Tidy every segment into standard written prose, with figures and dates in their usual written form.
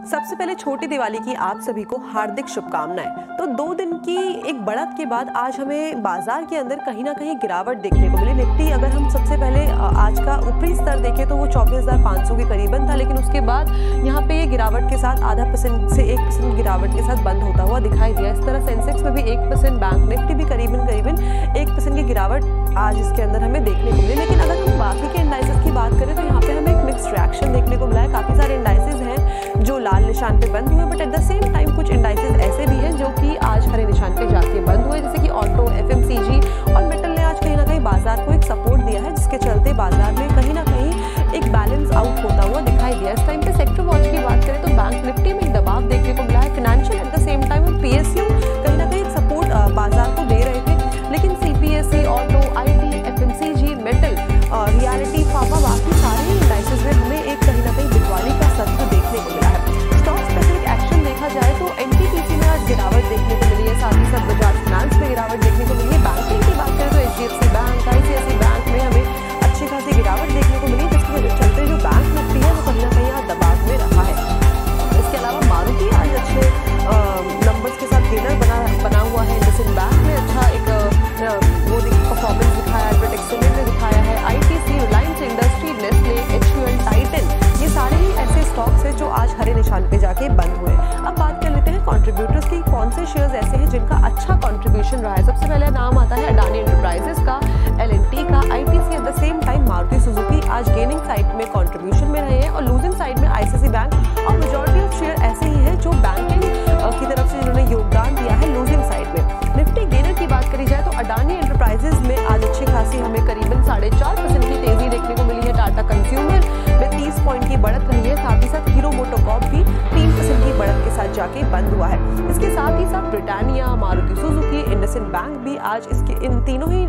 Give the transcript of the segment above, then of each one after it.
सबसे पहले छोटी दिवाली की आप सभी को हार्दिक शुभकामनाएं। तो 2 दिन की एक बढ़त के बाद आज हमें बाजार के अंदर कहीं ना कहीं गिरावट देखने को मिली। निफ्टी अगर हम सबसे पहले आज का ऊपरी स्तर देखें तो वो 24,500 के करीबन था, लेकिन उसके बाद यहाँ पे ये गिरावट के साथ 0.5% से 1% गिरावट के साथ बंद होता हुआ दिखाई दिया। इस तरह सेंसेक्स में भी 1%, बैंक निफ्टी भी करीबन 1% की गिरावट आज इसके अंदर हमें देखने को मिली। लेकिन अगर हम बाकी के इंडाइसेस की बात करें तो यहाँ पे हमें एक मिक्स्ड रिएक्शन देखने को मिला है। काफी सारे इंडाइसेस हैं जो लाल निशान पे बंद हुए, but at the same time कुछ इंडाइसेस ऐसे भी हैं जो कि आज हरे निशान पे जाके बंद हुए, जैसे कि ऑटो, एफएमसीजी और मेटल ने आज कहीं ना कहीं बाजार को एक सपोर्ट दिया है, जिसके चलते बाजार में कहीं ना कहीं एक बैलेंस आउट होता हुआ दिखाई दिया। इस टाइम पे सेक्टर वॉच की बात करें तो बैंक निफ्टी में एक दबाव देखने को मिला है। Financial at the same time और पीएसयू कहीं ना कहीं सपोर्ट बाजार को दे रहे थे, लेकिन CPSE, auto, IT, FMCG, metal, reality, pharma, बाकी सारे इंडाइसेस में हमें एक कहीं ना कहीं बिकवाली का सत्र देखने को मिला है। स्टॉक स्पेसिफिक एक्शन देखा जाए तो एनटीपीसी में आज गिरावट देखने को मिली है, साथ ही साथ बजाज फाइनेंस में गिरावट देखने को मिली है। बैंकिंग की बात करें तो एचडीएफसी बैंक, आईसीआईसी बैंक में हमें अच्छी खासी गिरावट देखने को मिली, जिसके चलते जो बैंक निफ्टी है वो कहीं ना कहीं आज दबाव में रहा है। इसके अलावा मारुति आज अच्छे नंबर्स के साथ गेनर बना हुआ है। इंडसइंड बैंक ने अच्छा एक परफॉर्मेंस दिखाया है, अल्ट्राटेक सीमेंट ने दिखाया है, ITC, Reliance industry, Nestle, HUL, Titan, ये सारे ही ऐसे स्टॉक्स हैं जो आज हरे निशान पे जाके बंद हुए। अब बात कर लेते हैं कंट्रीब्यूटर्स की, कौन से शेयर्स ऐसे हैं जिनका अच्छा कंट्रीब्यूशन रहा है। सबसे पहले नाम आता है अडानी एंटरप्राइजेस का, एलएनटी का, ITC, at the same time Maruti Suzuki आज गेनिंग साइड में कंट्रीब्यूशन में रहे हैं, और लूजिंग साइड में आईसीआईसी बैंक और मेजॉरिटी ऑफ शेयर ऐसे ही हैं जो बैंकिंग की तरफ से जिन्होंने योगदान दिया है लूजिंग साइड में। निफ्टी गेनर की बात करी जाए तो अडानी एंटरप्राइजेस में आज अच्छी खासी हमें करीबन 4.5% की तेजी देखने को मिली है। टाटा कंज्यूमर में 30 पॉइंट की बढ़त रही है, साथ ही साथ हीरो मोटोकॉर्प भी 3% की बढ़त के साथ जाके बंद हुआ है। इसके साथ ही साथ Britannia, Maruti Suzuki, IndusInd bank भी आज इसके इन तीनों ही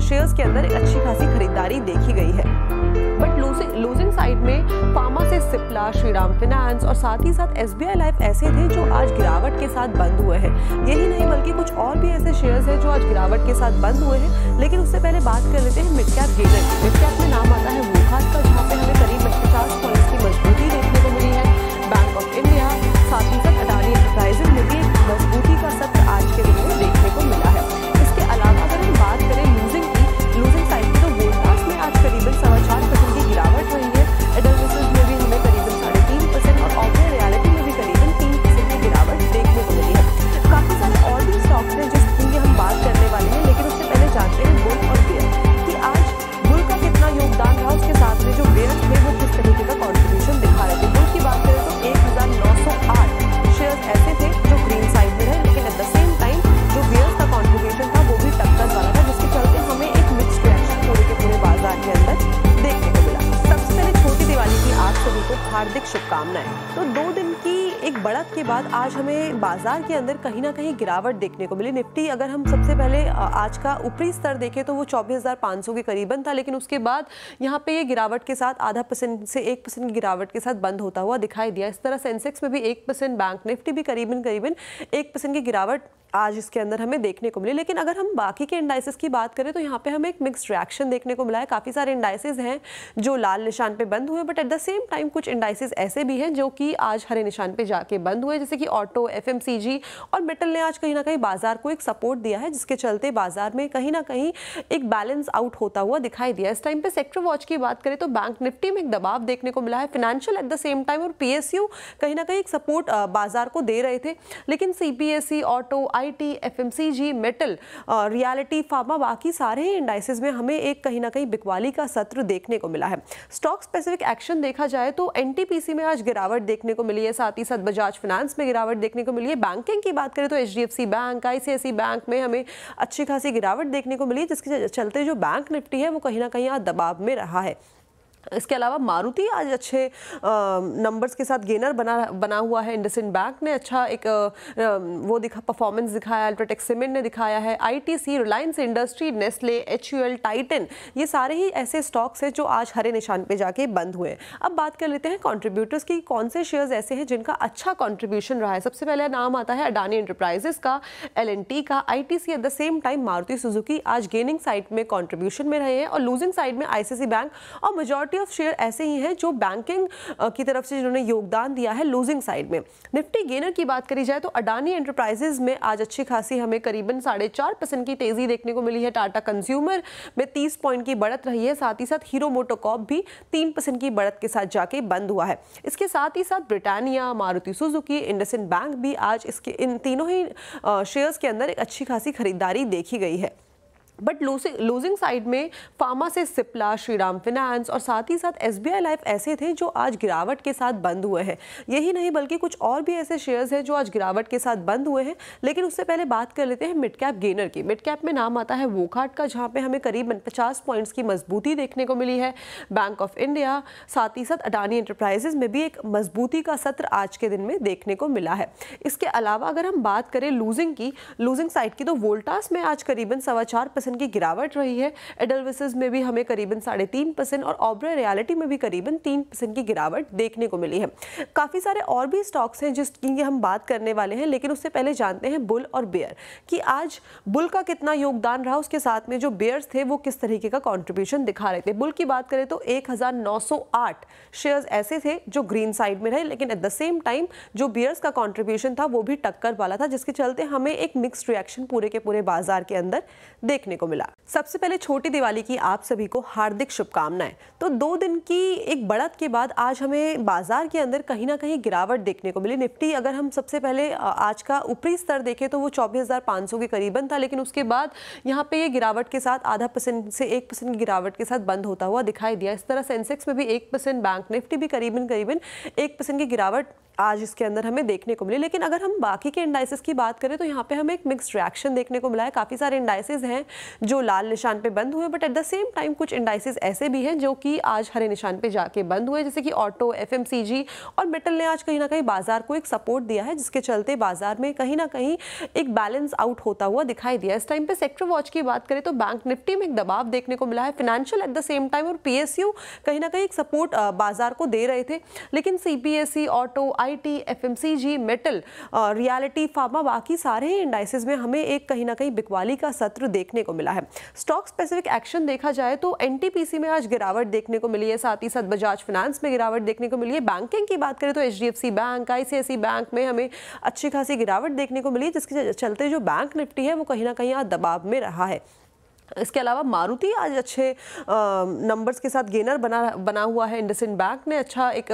शेयर्स के अंदर अच्छी खासी खरीदारी देखी गई है। बट लूजिंग साइड में फार्मा से सिप्ला, श्रीराम फाइनेंस और साथ ही साथ एसबीआई लाइफ ऐसे थे जो आज गिरावट के साथ बंद हुए हैं। यही नहीं बल्कि कुछ और भी ऐसे शेयर्स हैं जो आज गिरावट के साथ बंद हुए हैं। लेकिन उससे पहले बात कर लेते हैं मिड कैप गेनर की। मिड कैप में नाम आता है वोकहार्ट का, जहाँ पे हमें करीब 50 पॉइंट्स की मजबूती देखने को मिली है। बैंक ऑफ इंडिया, साथ ही साथ अडानी एंटरप्राइजेस में भी एक मजबूती का सत्र आज के दिन में देखने को मिला है। इसके अलावा अगर हम बात करें लूजिंग साइड की, तो वोल्टास में आज करीबन 4.25% की गिरावट रही है। एडल्विसेस में भी हमें करीबन 3.5% और ऑटो रियलिटी में भी करीबन 3% की गिरावट देखने को मिली है। काफी सारे और भी स्टॉक्स हैं जिसकी हम बात करने वाले हैं, लेकिन उससे पहले जानते हैं बुल और बेयर कि आज बुल का कितना योगदान रहा, उसके साथ में जो बेयर थे वो किस तरीके का कॉन्ट्रीब्यूशन दिखा रहे थे। बुल की बात करें तो 1908 शेयर्स ऐसे थे जो ग्रीन साइड में रहे, लेकिन एट द सेम टाइम जो बेयर्स का कॉन्ट्रीब्यूशन था वो भी टक्कर वाला था, जिसके चलते हमें एक मिक्स्ड रिएक्शन पूरे के पूरे बाजार के अंदर देखने को मिला। सबसे पहले छोटी दिवाली की आप सभी को हार्दिक शुभकामनाएं। तो 2 दिन की एक बढ़त के बाद आज हमें बाजार के अंदर कहीं ना कहीं गिरावट देखने को मिली। निफ्टी अगर हम सबसे पहले आज का ऊपरी स्तर देखें तो वो 24,500 के करीबन था, लेकिन उसके बाद यहाँ पे ये गिरावट के साथ 0.5% से 1% की गिरावट के साथ बंद होता हुआ दिखाई दिया। इस तरह सेंसेक्स में भी 1%, बैंक निफ्टी भी करीबन 1% की गिरावट आज इसके अंदर हमें देखने को मिली। लेकिन अगर हम बाकी के इंडाइसेस की बात करें तो यहाँ पे हमें एक मिक्स्ड रिएक्शन देखने को मिला है। काफी सारे इंडाइसेस हैं जो लाल निशान पे बंद हुए, but at the same time कुछ इंडाइसेस ऐसे भी हैं जो कि आज हरे निशान पे जाके बंद हुए, जैसे कि ऑटो, एफएमसीजी और मेटल ने आज कहीं ना कहीं बाजार को एक सपोर्ट दिया है, जिसके चलते बाजार में कहीं ना कहीं एक बैलेंस आउट होता हुआ दिखाई दिया। इस टाइम पे सेक्टर वॉच की बात करें तो बैंक निफ्टी में एक दबाव देखने को मिला है। Financial at the same time और पीएसयू कहीं ना कहीं एक सपोर्ट बाजार को दे रहे थे, लेकिन CPSE, auto, IT, FMCG, metal, reality, pharma, बाकी सारे ही इंडाइसेस में हमें एक कहीं ना कहीं बिकवाली का सत्र देखने को मिला है। स्टॉक स्पेसिफिक एक्शन देखा जाए तो एनटीपीसी में आज गिरावट देखने को मिली है, साथ ही साथ बजाज फाइनेंस में गिरावट देखने को मिली है। बैंकिंग की बात करें तो एचडीएफसी बैंक, आईसीआईसी बैंक में हमें अच्छी खासी गिरावट देखने को मिली, जिसके चलते जो बैंक निफ्टी है वो कहीं ना कहीं आज दबाव में रहा है। इसके अलावा मारुति आज अच्छे नंबर्स के साथ गेनर बना हुआ है। इंडसइंड बैंक ने अच्छा एक परफॉर्मेंस दिखाया, अल्ट्राटेक सीमेंट ने दिखाया है, ITC, Reliance industry, Nestle, HUL, Titan, ये सारे ही ऐसे स्टॉक्स हैं जो आज हरे निशान पे जाके बंद हुए। अब बात कर लेते हैं कंट्रीब्यूटर्स की, कौन से शेयर्स ऐसे हैं जिनका अच्छा कंट्रीब्यूशन रहा है। सबसे पहले नाम आता है अडानी एंटरप्राइजेस का, एलएनटी का, ITC, at the same time Maruti Suzuki आज गेनिंग साइड में कंट्रीब्यूशन में रहे हैं, और लूजिंग साइड में आईसीआईसी बैंक और मेजॉरिटी मेजॉरिटी ऑफ शेयर ऐसे ही हैं जो बैंकिंग की तरफ से जिन्होंने योगदान दिया है लूजिंग साइड में। निफ्टी गेनर की बात करी जाए तो अडानी एंटरप्राइजेज में आज अच्छी खासी हमें करीबन 4.5% की तेजी देखने को मिली है। टाटा कंज्यूमर में 30 पॉइंट की बढ़त रही है। साथ ही साथ हीरो मोटोकॉर्प भी 3% की बढ़त के साथ जाके बंद हुआ है। इसके साथ ही साथ Britannia, Maruti Suzuki, IndusInd bank भी आज इसके इन तीनों ही शेयर्स के अंदर एक अच्छी खासी खरीदारी देखी गई है। बट लूजिंग साइड में फार्मा से सिप्ला, श्रीराम फाइनेंस और साथ ही साथ एसबीआई लाइफ ऐसे थे जो आज गिरावट के साथ बंद हुए हैं। यही नहीं बल्कि कुछ और भी ऐसे शेयर्स हैं जो आज गिरावट के साथ बंद हुए हैं। लेकिन उससे पहले बात कर लेते हैं मिड कैप गेनर की। मिड कैप में नाम आता है वोकहार्ट का, जहां पे हमें करीबन 50 पॉइंट्स की मजबूती देखने को मिली है। बैंक ऑफ इंडिया, साथ ही साथ अडानी एंटरप्राइजेज में भी एक मजबूती का सत्र आज के दिन में देखने को मिला है। इसके अलावा अगर हम बात करें लूजिंग साइड की, तो वोल्टास में आज करीबन 4.25% की गिरावट रही है। एडलविसेस में भी हमें करीबन 3.5% और ऑब्रे रियलिटी में भी करीबन 3% की गिरावट देखने को मिली है। काफी सारे और भी स्टॉक्स हैं जिसकी हम बात करने वाले हैं, लेकिन उससे पहले जानते हैं बुल और बेयर कि आज बुल का कितना योगदान रहा, उसके साथ में जो बेयर्स थे वो किस तरीके का कंट्रीब्यूशन दिखा रहे थे। बुल की बात करें तो 1908 शेयर्स ऐसे थे जो ग्रीन साइड में रहे, लेकिन एट द सेम टाइम जो बेयर्स का कंट्रीब्यूशन था वो भी टक्कर वाला था, जिसके चलते हमें एक मिक्स्ड रिएक्शन पूरे के पूरे बाजार के अंदर देखने को मिला। सबसे पहले छोटी दिवाली की आप सभी को हार्दिक शुभकामनाएं। तो 2 दिन की एक बढ़त के बाद आज हमें बाजार के अंदर कहीं ना कहीं गिरावट देखने को मिली। निफ्टी अगर हम सबसे पहले आज का ऊपरी स्तर देखें तो वो 24,500 के करीबन था, लेकिन उसके बाद यहाँ पे ये गिरावट के साथ 0.5% से 1% की गिरावट के साथ बंद होता हुआ दिखाई दिया। इस तरह सेंसेक्स में भी 1%, बैंक निफ्टी भी करीबन 1% की गिरावट आज इसके अंदर हमें देखने को मिली। लेकिन अगर हम बाकी के इंडाइसेस की बात करें तो यहाँ पे हमें एक मिक्स्ड रिएक्शन देखने को मिला है। काफ़ी सारे इंडाइसेस हैं जो लाल निशान पे बंद हुए, but at the same time कुछ इंडाइसेस ऐसे भी हैं जो कि आज हरे निशान पे जाके बंद हुए, जैसे कि ऑटो, एफएमसीजी और मेटल ने आज कहीं ना कहीं बाजार को एक सपोर्ट दिया है, जिसके चलते बाजार में कहीं ना कहीं एक बैलेंस आउट होता हुआ दिखाई दिया। इस टाइम पे सेक्टर वॉच की बात करें तो बैंक निफ्टी में एक दबाव देखने को मिला है। Financial at the same time और पीएसयू कहीं ना कहीं एक सपोर्ट बाजार को दे रहे थे, लेकिन CPSE, auto, IT, FMCG, metal, reality, pharma, बाकी सारे ही इंडाइसेस में हमें एक कहीं ना कहीं बिकवाली का सत्र देखने को मिला है। स्टॉक स्पेसिफिक एक्शन देखा जाए तो एनटीपीसी में आज गिरावट देखने को मिली है। साथ ही साथ बजाज फाइनेंस में गिरावट देखने को मिली है। बैंकिंग की बात करें तो एचडीएफसी बैंक, आईसीआईसी बैंक में हमें अच्छी खासी गिरावट देखने को मिली है, जिसके चलते जो बैंक निफ्टी है वो कहीं ना कहीं आज दबाव में रहा है। इसके अलावा मारुति आज अच्छे नंबर्स के साथ गेनर बना हुआ है। इंडसइंड बैंक ने अच्छा एक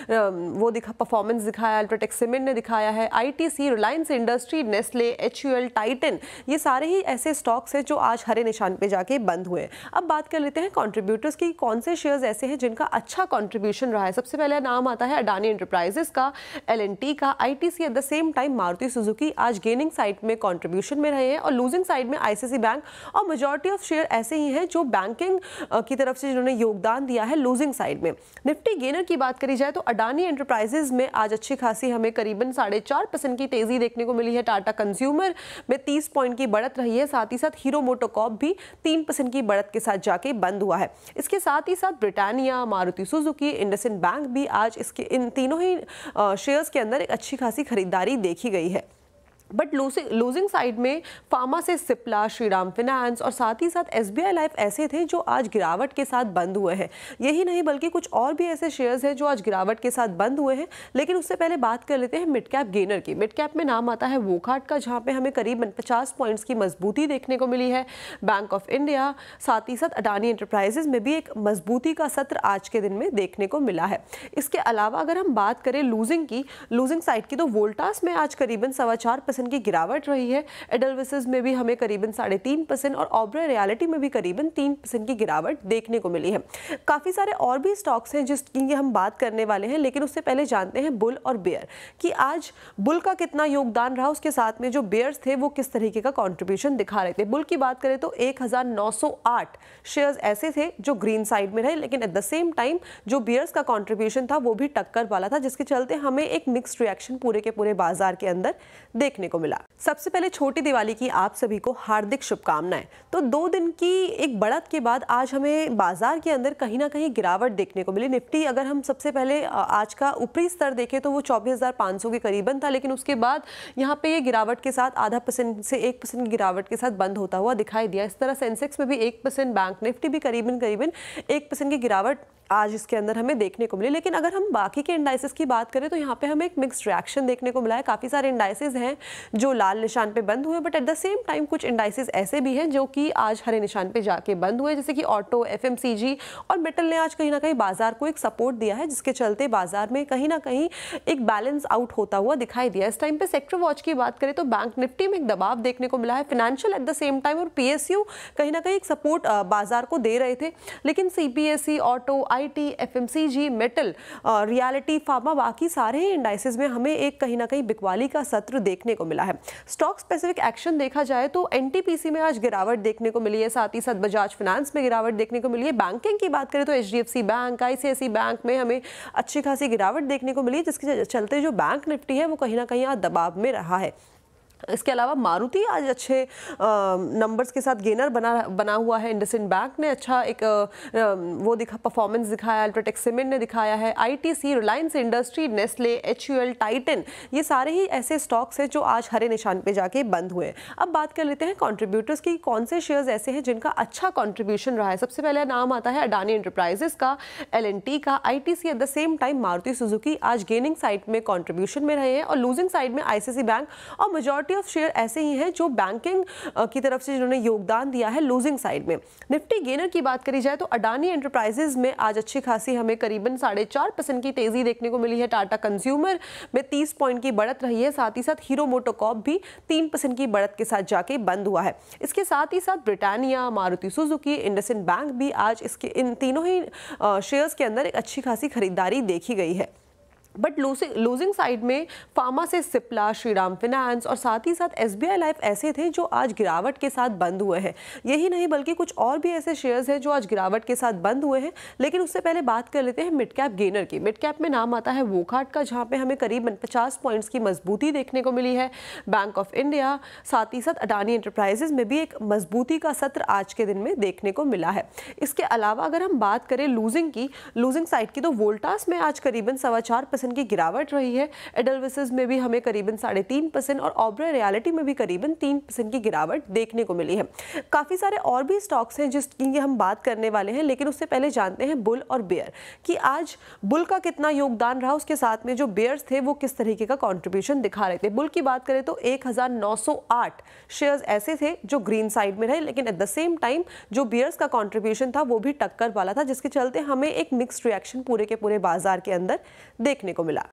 परफॉर्मेंस दिखाया। अल्ट्राटेक सीमेंट ने दिखाया है। ITC, Reliance industry, Nestle, HUL, Titan, ये सारे ही ऐसे स्टॉक्स हैं जो आज हरे निशान पे जाके बंद हुए। अब बात कर लेते हैं कंट्रीब्यूटर्स की, कौन से शेयर्स ऐसे हैं जिनका अच्छा कंट्रीब्यूशन रहा है। सबसे पहले नाम आता है अडानी एंटरप्राइजेस का, एलएनटी का, ITC, at the same time Maruti Suzuki आज गेनिंग साइड में कंट्रीब्यूशन में रहे हैं, और लूजिंग साइड में आईसीआईसी बैंक और मेजॉरिटी ऑफ शेयर ऐसे ही हैं जो बैंकिंग की तरफ से जिन्होंने योगदान दिया है लूजिंग साइड में। निफ्टी गेनर की बात करी जाए तो अडानी एंटरप्राइजेज में आज अच्छी खासी हमें करीबन 4.5% की तेजी देखने को मिली है। टाटा कंज्यूमर में 30 पॉइंट की बढ़त रही है। साथ ही साथ हीरो मोटोकॉर्प भी 3% की बढ़त के साथ जाके बंद हुआ है। इसके साथ ही साथ Britannia, Maruti Suzuki, IndusInd bank भी आज इसके इन तीनों ही शेयर्स के अंदर एक अच्छी खासी खरीदारी देखी गई है। बट लूजिंग साइड में फार्मा से सिप्ला, श्रीराम फाइनेंस और साथ ही साथ एसबीआई लाइफ ऐसे थे जो आज गिरावट के साथ बंद हुए हैं। यही नहीं बल्कि कुछ और भी ऐसे शेयर्स हैं जो आज गिरावट के साथ बंद हुए हैं। लेकिन उससे पहले बात कर लेते हैं मिड कैप गेनर की। मिड कैप में नाम आता है वोकहार्ट का, जहां पे हमें करीबन 50 पॉइंट्स की मजबूती देखने को मिली है। बैंक ऑफ इंडिया, साथ ही साथ अडानी एंटरप्राइजेज में भी एक मजबूती का सत्र आज के दिन में देखने को मिला है। इसके अलावा अगर हम बात करें लूजिंग साइड की, तो वोल्टास में आज करीबन 4.25% की गिरावट रही है। एडलविसेस में भी हमें करीबन 3.5% और ऑब्रे रियलिटी में भी करीबन 3% की गिरावट देखने को मिली है। काफी सारे और भी स्टॉक्स हैं जिसकी हम बात करने वाले हैं, लेकिन उससे पहले जानते हैं बुल और बेयर कि आज बुल का कितना योगदान रहा, उसके साथ में जो बेयर्स थे वो किस तरीके का कंट्रीब्यूशन दिखा रहे थे। बुल की बात करें तो 1908 शेयर्स ऐसे थे जो ग्रीन साइड में रहे, लेकिन एट द सेम टाइम जो बेयर्स का कंट्रीब्यूशन था वो भी टक्कर वाला था, जिसके चलते हमें एक मिक्स्ड रिएक्शन पूरे के पूरे बाजार के अंदर देखने को मिला। सबसे पहले छोटी दिवाली की आप सभी को हार्दिक शुभकामनाएं। तो 2 दिन की एक बढ़त के बाद आज हमें बाजार के अंदर कहीं ना कहीं गिरावट देखने को मिली। निफ्टी अगर हम सबसे पहले आज का ऊपरी स्तर देखें तो वो 24,500 के करीबन था, लेकिन उसके बाद यहाँ पे ये गिरावट के साथ 0.5% से 1% की गिरावट के साथ बंद होता हुआ दिखाई दिया। इस तरह सेंसेक्स में भी 1%, बैंक निफ्टी भी करीबन 1% की गिरावट आज इसके अंदर हमें देखने को मिली। लेकिन अगर हम बाकी के इंडाइसेस की बात करें तो यहाँ पे हमें एक मिक्स्ड रिएक्शन देखने को मिला है। काफ़ी सारे इंडाइसेस हैं जो लाल निशान पे बंद हुए, but at the same time कुछ इंडाइसेस ऐसे भी हैं जो कि आज हरे निशान पे जाके बंद हुए, जैसे कि ऑटो, एफएमसीजी और मेटल ने आज कहीं ना कहीं बाजार को एक सपोर्ट दिया है, जिसके चलते बाजार में कहीं ना कहीं एक बैलेंस आउट होता हुआ दिखाई दिया। इस टाइम पे सेक्टर वॉच की बात करें तो बैंक निफ्टी में एक दबाव देखने को मिला है, financial at the same time और पीएसयू कहीं ना कहीं एक सपोर्ट बाजार को दे रहे थे। लेकिन CPSE, auto, IT, FMCG, metal, reality, pharma, बाकी सारे इंडाइसेस में हमें एक कहीं ना कहीं बिकवाली का सत्र देखने को मिला है। स्टॉक स्पेसिफिक एक्शन देखा जाए तो एनटीपीसी में आज गिरावट देखने को मिली है, साथ ही साथ बजाज फाइनेंस में गिरावट देखने को मिली है। बैंकिंग की बात करें तो एचडीएफसी बैंक, आईसीआईसी बैंक में हमें अच्छी खासी गिरावट देखने को मिली है, जिसके चलते जो बैंक निफ्टी है वो कहीं ना कहीं आज दबाव में रहा है। इसके अलावा मारुति आज अच्छे नंबर्स के साथ गेनर बना हुआ है। इंडसइंड बैंक ने अच्छा एक परफॉर्मेंस दिखाया, अल्ट्राटेक सीमेंट ने दिखाया है, ITC, Reliance industry, Nestle, HUL, Titan, ये सारे ही ऐसे स्टॉक्स हैं जो आज हरे निशान पे जाके बंद हुए। अब बात कर लेते हैं कंट्रीब्यूटर्स की, कौन से शेयर्स ऐसे हैं जिनका अच्छा कंट्रीब्यूशन रहा है। सबसे पहले नाम आता है अडानी एंटरप्राइजेस का, एलएनटी का, ITC, at the same time Maruti Suzuki आज गेनिंग साइड में कंट्रीब्यूशन में रहे हैं, और लूजिंग साइड में आईसीआईसी बैंक और मेजॉरिटी ऑफ शेयर ऐसे ही हैं जो बैंकिंग की तरफ से जिन्होंने योगदान दिया है लूजिंग साइड में। निफ्टी गेनर की बात करी जाए तो अडानी एंटरप्राइजेज में आज अच्छी खासी हमें करीबन 4.5% की तेजी देखने को मिली है। टाटा कंज्यूमर में 30 पॉइंट की बढ़त रही है, साथ ही साथ हीरो मोटोकॉर्प भी 3% की बढ़त के साथ जाके बंद हुआ है। इसके साथ ही साथ Britannia, Maruti Suzuki, IndusInd bank भी आज इन तीनों ही शेयर्स के अंदर एक अच्छी खासी खरीदारी देखी गई है। बट लूजिंग साइड में फार्मा से सिप्ला, श्रीराम फाइनेंस और साथ ही साथ एसबीआई लाइफ ऐसे थे जो आज गिरावट के साथ बंद हुए हैं। यही नहीं बल्कि कुछ और भी ऐसे शेयर्स हैं जो आज गिरावट के साथ बंद हुए हैं। लेकिन उससे पहले बात कर लेते हैं मिड कैप गेनर की। मिड कैप में नाम आता है वोकहार्ट का, जहां पे हमें करीबन 50 पॉइंट्स की मजबूती देखने को मिली है। बैंक ऑफ इंडिया, साथ ही साथ अडानी एंटरप्राइजेज में भी एक मजबूती का सत्र आज के दिन में देखने को मिला है। इसके अलावा अगर हम बात करें लूजिंग साइड की, तो वोल्टास में आज करीबन 4.25% की गिरावट रही है। एडलविसेस में भी हमें करीबन 3.5% और ऑब्रे रियलिटी में भी करीबन 3% की गिरावट देखने को मिली है। काफी सारे और भी स्टॉक्स हैं जिसकी हम बात करने वाले हैं, लेकिन उससे पहले जानते हैं बुल और बेयर कि आज बुल का कितना योगदान रहा, उसके साथ में जो बेयर्स थे वो किस तरीके का कंट्रीब्यूशन दिखा रहे थे। बुल की बात करें तो 1908 शेयर्स ऐसे थे जो ग्रीन साइड में रहे, लेकिन एट द सेम टाइम जो बेयर्स का कंट्रीब्यूशन था वो भी टक्कर वाला था, जिसके चलते हमें एक मिक्स्ड रिएक्शन पूरे के पूरे बाजार के अंदर देखने को मिला।